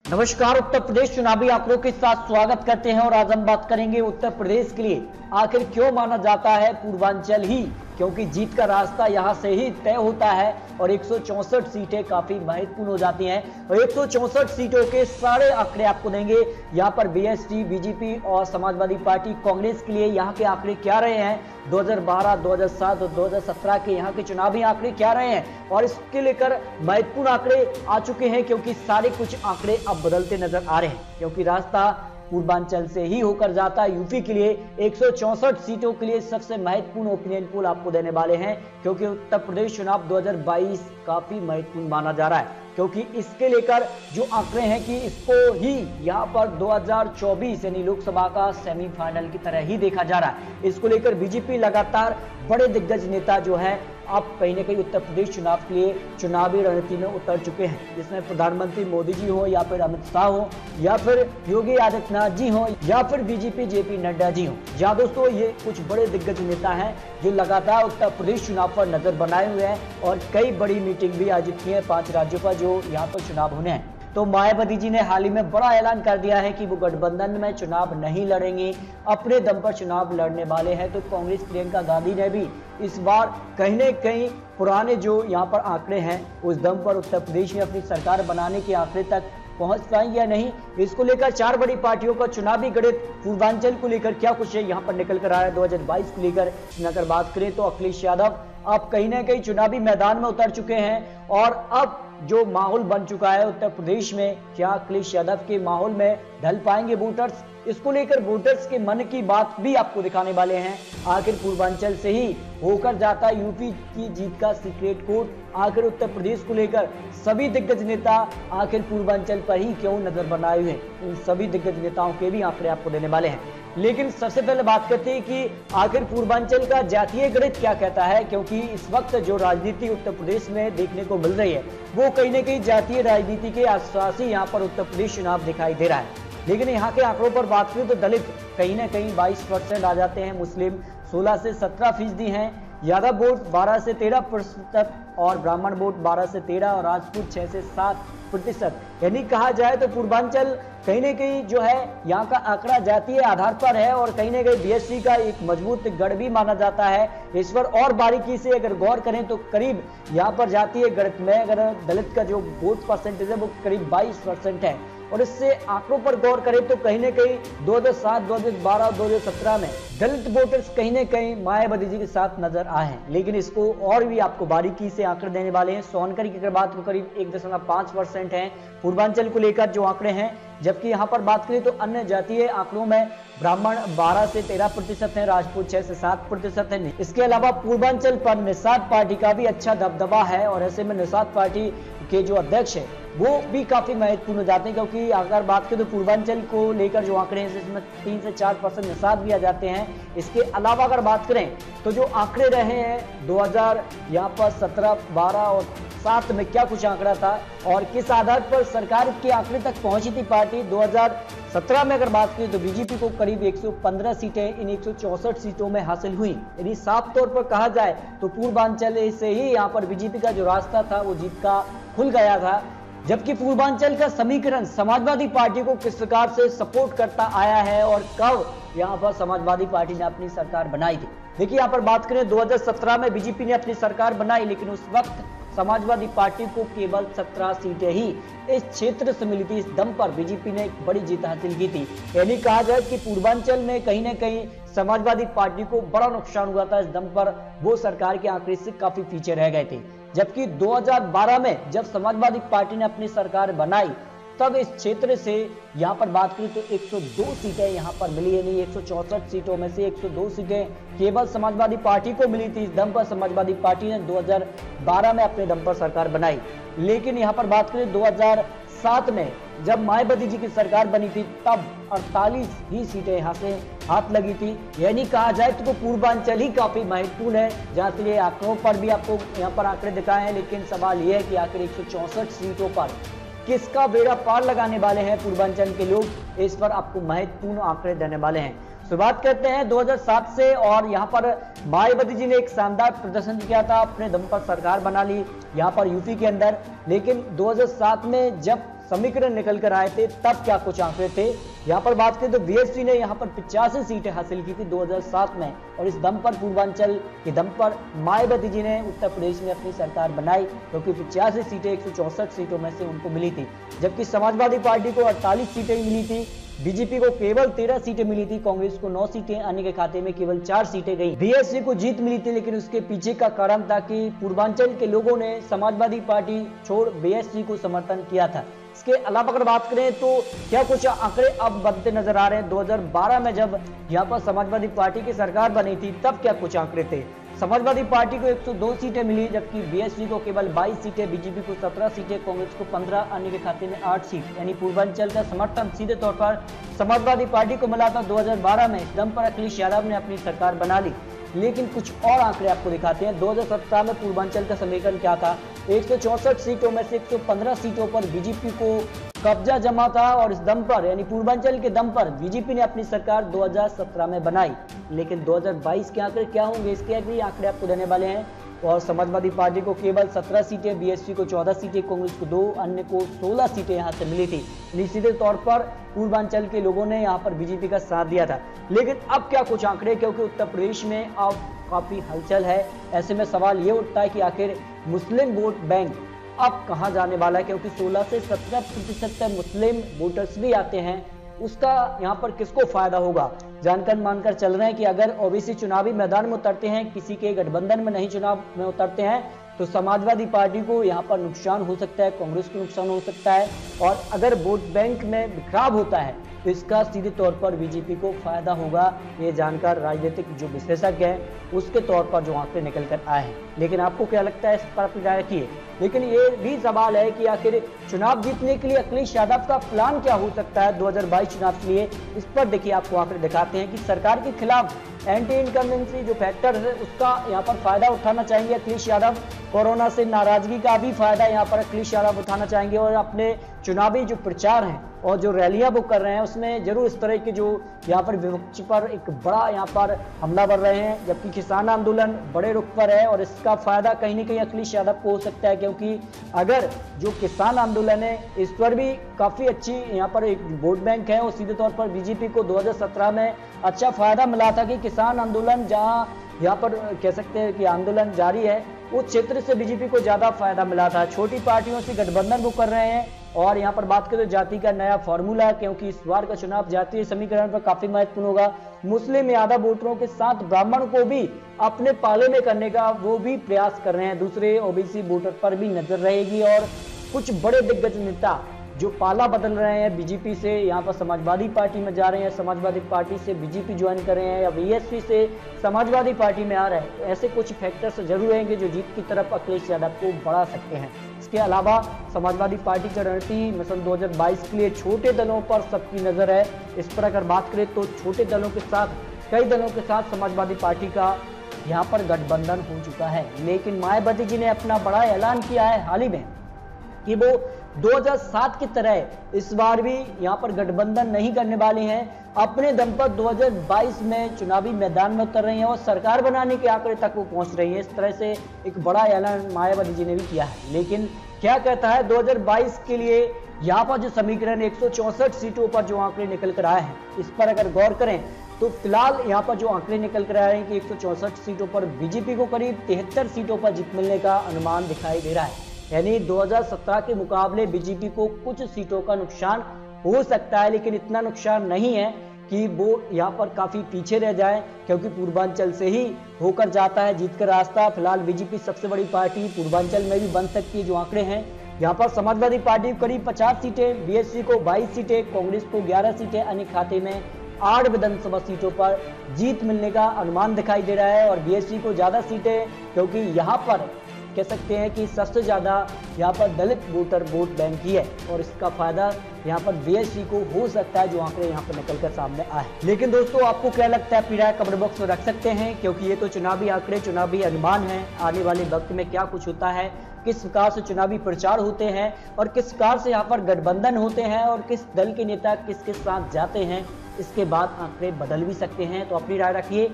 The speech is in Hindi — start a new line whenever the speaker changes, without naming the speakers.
नमस्कार। उत्तर प्रदेश चुनावी आंकड़ों के साथ स्वागत करते हैं और आज हम बात करेंगे उत्तर प्रदेश के लिए आखिर क्यों माना जाता है पूर्वांचल ही, क्योंकि जीत का रास्ता यहां से ही तय होता है और 164 सीटें काफी महत्वपूर्ण हो जाती हैं और 164 सीटों के सारे आंकड़े आपको देंगे। यहां पर बीएसपी, बीजेपी और समाजवादी पार्टी कांग्रेस के लिए यहां के आंकड़े क्या रहे हैं, 2012, 2007 और 2017 के यहां के चुनावी आंकड़े क्या रहे हैं और इसके लेकर महत्वपूर्ण आंकड़े आ चुके हैं, क्योंकि सारे कुछ आंकड़े अब बदलते नजर आ रहे हैं, क्योंकि रास्ता पूर्वांचल से ही होकर जाता है। यूपी के लिए 164 सीटों के लिए सबसे महत्वपूर्ण ओपिनियन पोल आपको देने वाले हैं, क्योंकि उत्तर प्रदेश चुनाव 2022 काफी महत्वपूर्ण माना जा रहा है, क्योंकि इसके लेकर जो आंकड़े हैं कि इसको ही यहां पर 2024 यानी लोकसभा का सेमीफाइनल की तरह ही देखा जा रहा है। इसको लेकर बीजेपी लगातार बड़े दिग्गज नेता जो है अब कहीं न कहीं उत्तर प्रदेश चुनाव के लिए चुनावी रणनीति में उतर चुके हैं, जिसमें प्रधानमंत्री मोदी जी हो या फिर अमित शाह हो या फिर योगी आदित्यनाथ जी हो या फिर बीजेपी जेपी नड्डा जी हो। जहां दोस्तों ये कुछ बड़े दिग्गज नेता हैं जो लगातार उत्तर प्रदेश चुनाव पर नजर बनाए हुए हैं और कई बड़ी मीटिंग भी आयोजित की है 5 राज्यों पर जो यहाँ पर चुनाव होने हैं। तो मायावती जी ने हाल ही में बड़ा ऐलान कर दिया है कि वो गठबंधन में चुनाव नहीं लड़ेंगे, अपने दम पर चुनाव लड़ने वाले हैं। तो कांग्रेस प्रियंका गांधी ने भी इस बार कहीं न कहीं पुराने जो यहाँ पर आंकड़े हैं उस दम पर उत्तर प्रदेश में अपनी सरकार बनाने के आंकड़े तक पहुंच पाएंगे या नहीं, इसको लेकर 4 बड़ी पार्टियों का चुनावी गणित पूर्वांचल को लेकर क्या कुछ है यहाँ पर निकल कर आ रहा है 2022 को लेकर अगर बात करें तो अखिलेश यादव अब कहीं ना कहीं चुनावी मैदान में उतर चुके हैं और अब जो माहौल बन चुका है उत्तर प्रदेश में, क्या अखिलेश यादव के माहौल में ढल पाएंगे वोटर्स, इसको लेकर वोटर्स के मन की बात भी आपको दिखाने वाले हैं। आखिर पूर्वांचल से ही होकर जाता यूपी की जीत का सीक्रेट कोड, आखिर उत्तर प्रदेश को लेकर सभी दिग्गज नेता आखिर पूर्वांचल पर ही क्यों नजर बनाए हुए हैं, उन सभी दिग्गज नेताओं के भी आंकड़े आपको देने वाले हैं। लेकिन सबसे पहले बात करते हैं कि आखिर पूर्वांचल का जातीय गणित क्या कहता है, क्योंकि इस वक्त जो राजनीति उत्तर प्रदेश में देखने को मिल रही है वो कहीं न कहीं जातीय राजनीति के आसपास ही यहाँ पर उत्तर प्रदेश चुनाव दिखाई दे रहा है। लेकिन यहाँ के आंकड़ों पर बात करें तो दलित कहीं ना कहीं 22% आ जाते हैं, मुस्लिम 16 से 17% हैं, यादव वोट 12 से 13% और ब्राह्मण वोट 12 से 13 और राजपूत 6 से 7%। यानी कहा जाए तो पूर्वांचल कहीं ना कहीं जो है यहाँ का आंकड़ा जातीय आधार पर है और कहीं ना कहीं बीएसपी का एक मजबूत गढ़ भी माना जाता है। इस पर और बारीकी से अगर गौर करें तो करीब यहाँ पर जातीय गणित में अगर दलित का जो वोट परसेंटेज है वो करीब 22% है और इससे आंकड़ों पर गौर करें तो कहीं न कहीं 2007, 2012 और 2017 में दलित वोटर्स कहीं न कहीं मायावती जी के साथ नजर आए हैं। लेकिन इसको और भी आपको बारीकी से आंकड़े देने वाले हैं। सोनकर की अगर बात को करीब 1.5% है पूर्वांचल को लेकर जो आंकड़े हैं, जबकि यहाँ पर बात करें तो अन्य जातीय आंकड़ों में ब्राह्मण 12 से 13% है, राजपूत 6 से 7% है। इसके अलावा पूर्वांचल पर निषाद पार्टी का भी अच्छा दबदबा है और ऐसे में निषाद पार्टी के जो अध्यक्ष है वो भी काफी महत्वपूर्ण हो जाते हैं, क्योंकि अगर बात करें तो पूर्वांचल को लेकर जो आंकड़े हैं इसमें 3 से 4% निषाद भी आ जाते हैं। इसके अलावा अगर बात करें तो जो आंकड़े रहे हैं 2000 यहाँ पर 17, 12 और 7 में क्या कुछ आंकड़ा था और किस आधार पर सरकार के आंकड़े तक पहुंची थी पार्टी। 2017 में अगर बात करें तो बीजेपी को करीब 115 सीटें इन 164 सीटों में हासिल हुई। यदि साफ तौर पर कहा जाए तो पूर्वांचल से ही यहाँ पर बीजेपी का जो रास्ता था वो जीत का खुल गया था, जबकि पूर्वांचल का समीकरण समाजवादी पार्टी को किस प्रकार से सपोर्ट करता आया है और कब यहाँ पर समाजवादी पार्टी ने अपनी सरकार बनाई थी। देखिए यहाँ पर बात करें 2017 में बीजेपी ने अपनी सरकार बनाई, लेकिन उस वक्त समाजवादी पार्टी को केवल 17 सीटें ही इस क्षेत्र से मिली थी। इस दम पर बीजेपी ने एक बड़ी जीत हासिल की थी। यानी कहा जाए कि पूर्वांचल में कहीं ना कहीं समाजवादी पार्टी को बड़ा नुकसान हुआ था। इस दम पर वो सरकार के आंकड़े से काफी पीछे रह गए थे, जबकि 2012 में जब समाजवादी पार्टी ने अपनी सरकार बनाई तब इस क्षेत्र से यहाँ पर बात करें तो 102 सीटें यहाँ पर मिली, यानी 164 सीटों में से 102 सीटें केवल समाजवादी पार्टी को मिली थी। इस दम पर समाजवादी पार्टी ने 2012 में अपने दम पर सरकार बनाई। लेकिन यहाँ पर बात करें 2007 में जब मायावती जी की सरकार बनी थी तब 48 ही सीटें यहाँ से हाथ लगी थी। यानी कहा जाए तो पूर्वांचल ही काफी महत्वपूर्ण है, जहाँ से ये आंकड़ों पर भी आपको यहाँ पर आंकड़े दिखाए हैं। लेकिन सवाल ये है कि आखिर 164 सीटों पर किसका बेड़ा पार लगाने वाले हैं पूर्वांचल के लोग, इस पर आपको महत्वपूर्ण आंकड़े देने वाले हैं। शुरुआत करते हैं 2007 से और यहाँ पर मायावती जी ने एक शानदार प्रदर्शन किया था, अपने दम पर सरकार बना ली यहाँ पर यूपी के अंदर। लेकिन 2007 में जब समीकरण निकल कर आए थे तब क्या कुछ आंकड़े थे। यहाँ पर बात करें तो बीएसपी ने यहाँ पर 85 सीटें हासिल की थी 2007 में, और इस दम पर पूर्वांचल के दम पर मायावती जी ने उत्तर प्रदेश में अपनी सरकार बनाई, क्योंकि 85 सीटें 164 सीटों में से उनको मिली थी, जबकि समाजवादी पार्टी को 48 सीटें मिली थी, बीजेपी को केवल 13 सीटें मिली थी, कांग्रेस को 9 सीटें, अन्य के खाते में केवल 4 सीटें गई। बीएसपी को जीत मिली थी, लेकिन उसके पीछे का कारण था कि पूर्वांचल के लोगों ने समाजवादी पार्टी छोड़ बीएसपी को समर्थन किया था। इसके अलावा अगर बात करें तो क्या कुछ आंकड़े अब बनते नजर आ रहे हैं। 2012 में जब यहाँ पर समाजवादी पार्टी की सरकार बनी थी तब क्या कुछ आंकड़े थे। समाजवादी पार्टी को 102 सीटें मिली, जबकि बीएसपी को केवल 22 सीटें, बीजेपी को 17 सीटें, कांग्रेस को 15, अन्य के खाते में 8 सीट। यानी पूर्वांचल का समर्थन सीधे तौर पर समाजवादी पार्टी को मिला था। 2012 में इस दम पर अखिलेश यादव ने अपनी सरकार बना ली। लेकिन कुछ और आंकड़े आपको दिखाते हैं। 2017 में पूर्वांचल का समीकरण क्या था। 164 सीटों में से 115 सीटों पर बीजेपी को कब्जा जमा था, और इस दम पर यानी पूर्वांचल के दम पर बीजेपी ने अपनी सरकार 2017 में बनाई। लेकिन 2022 के आंकड़े क्या होंगे, इसके अगले आंकड़े आपको देने वाले हैं। और समाजवादी पार्टी को केवल 17 सीटें, बीएसपी को 14 सीटें, कांग्रेस को 2, अन्य को 16 सीटें यहां से मिली थी। सीधे तौर पर पूर्वांचल के लोगों ने यहां पर बीजेपी का साथ दिया था। लेकिन अब क्या कुछ आंकड़े, क्योंकि उत्तर प्रदेश में अब काफी हलचल है। ऐसे में सवाल ये उठता है कि आखिर मुस्लिम वोट बैंक अब कहां जाने वाला है, क्योंकि 16 से 17% मुस्लिम वोटर्स भी आते हैं। उसका यहाँ पर किसको फायदा होगा। जानकर मानकर चल रहे हैं कि अगर ओबीसी चुनावी मैदान में उतरते हैं, किसी के गठबंधन में नहीं चुनाव में उतरते हैं, तो समाजवादी पार्टी को यहाँ पर नुकसान हो सकता है, कांग्रेस को नुकसान हो सकता है, और अगर वोट बैंक में बिखराव होता है तो इसका सीधे तौर पर बीजेपी को फायदा होगा। ये जानकर राजनीतिक जो विशेषज्ञ हैं उसके तौर पर जो आंकड़े निकल कर आए हैं। लेकिन आपको क्या लगता है, इस पर अपनी राय रखिए। लेकिन ये भी सवाल है कि आखिर चुनाव जीतने के लिए अखिलेश यादव का प्लान क्या हो सकता है 2022 चुनाव के लिए। इस पर देखिए आपको आंकड़े दिखाते हैं कि सरकार के खिलाफ एंटी इनकम्बेंसी जो फैक्टर है उसका यहाँ पर फायदा उठाना चाहेंगे अखिलेश यादव। कोरोना से नाराजगी का भी फायदा यहाँ पर अखिलेश यादव उठाना चाहेंगे, और अपने चुनावी जो प्रचार हैं और जो रैलियां वो कर रहे हैं उसमें जरूर इस तरह के जो यहाँ पर विपक्ष पर एक बड़ा यहाँ पर हमला कर रहे हैं। जबकि किसान आंदोलन बड़े रुख पर है, और इसका फायदा कहीं ना कहीं अखिलेश यादव को हो सकता है, क्योंकि अगर जो किसान आंदोलन है इस पर भी काफी अच्छी यहाँ पर एक वोट बैंक है। और सीधे तौर पर बीजेपी को 2017 में अच्छा फायदा मिला था कि किसान आंदोलन जहाँ यहाँ पर कह सकते हैं कि आंदोलन जारी है, उस क्षेत्र से बीजेपी को ज्यादा फायदा मिला था। छोटी पार्टियों से गठबंधन वो कर रहे हैं। और यहाँ पर बात करें तो जाति का नया फॉर्मूला, क्योंकि इस बार का चुनाव जातीय समीकरण पर काफी महत्वपूर्ण होगा। मुस्लिम यादव वोटरों के साथ ब्राह्मण को भी अपने पाले में करने का वो भी प्रयास कर रहे हैं। दूसरे ओबीसी वोटर पर भी नजर रहेगी, और कुछ बड़े दिग्गज नेता जो पाला बदल रहे हैं, बीजेपी से यहाँ पर समाजवादी पार्टी में जा रहे हैं, समाजवादी पार्टी से बीजेपी ज्वाइन कर रहे हैं, या बीएसपी से समाजवादी पार्टी में आ रहे हैं। ऐसे कुछ फैक्टर्स जरूर रहेंगे जो जीत की तरफ अखिलेश यादव को बढ़ा सकते हैं। इसके अलावा समाजवादी पार्टी की रणनीति मिशन 2022 के लिए छोटे दलों पर सबकी नजर है। इस पर अगर बात करें तो छोटे दलों के साथ, कई दलों के साथ समाजवादी पार्टी का यहाँ पर गठबंधन हो चुका है। लेकिन मायावती जी ने अपना बड़ा ऐलान किया है हाल ही में कि वो 2007 की तरह इस बार भी यहाँ पर गठबंधन नहीं करने वाले हैं। अपने दम पर 2022 में चुनावी मैदान में उतर रही हैं और सरकार बनाने के आंकड़े तक वो पहुंच रही है। इस तरह से एक बड़ा ऐलान मायावती जी ने भी किया है। लेकिन क्या कहता है 2022 के लिए यहाँ पर जो समीकरण 164 सीटों पर जो आंकड़े निकल कर आए हैं, इस पर अगर गौर करें तो फिलहाल यहाँ पर जो आंकड़े निकल कर आए हैं कि 164 सीटों पर बीजेपी को करीब 73 सीटों पर जीत मिलने का अनुमान दिखाई दे रहा है। यानी 2017 के मुकाबले बीजेपी को कुछ सीटों का नुकसान हो सकता है, लेकिन इतना नुकसान नहीं है कि वो यहाँ पर काफी पीछे रह जाए, क्योंकि पूर्वांचल से ही होकर जाता है जीत का रास्ता। फिलहाल बीजेपी सबसे बड़ी पार्टी पूर्वांचल में भी बन सकती है। जो आंकड़े हैं यहाँ पर समाजवादी पार्टी को करीब 50 सीटें, बीएसपी को 22 सीटें, कांग्रेस को 11 सीटें, अन्य खाते में 8 विधानसभा सीटों पर जीत मिलने का अनुमान दिखाई दे रहा है। और बीएसपी को ज्यादा सीटें, क्योंकि यहाँ पर कह सकते हैं कि सबसे ज्यादा यहाँ पर दलित वोटर वोट बैंक ही है, और इसका फायदा यहाँ पर बीएसपी को हो सकता है, जो आंकड़े यहाँ पर निकल कर सामने आए। लेकिन दोस्तों आपको क्या लगता है, अपनी राय कमेंट बॉक्स में रख सकते हैं, क्योंकि ये तो चुनावी आंकड़े, चुनावी अनुमान है। आने वाले वक्त में क्या कुछ होता है, किस प्रकार से चुनावी प्रचार होते हैं, और किस प्रकार से यहाँ पर गठबंधन होते हैं, और किस दल के नेता किसके साथ जाते हैं, इसके बाद आंकड़े बदल भी सकते हैं। तो अपनी राय रखिए।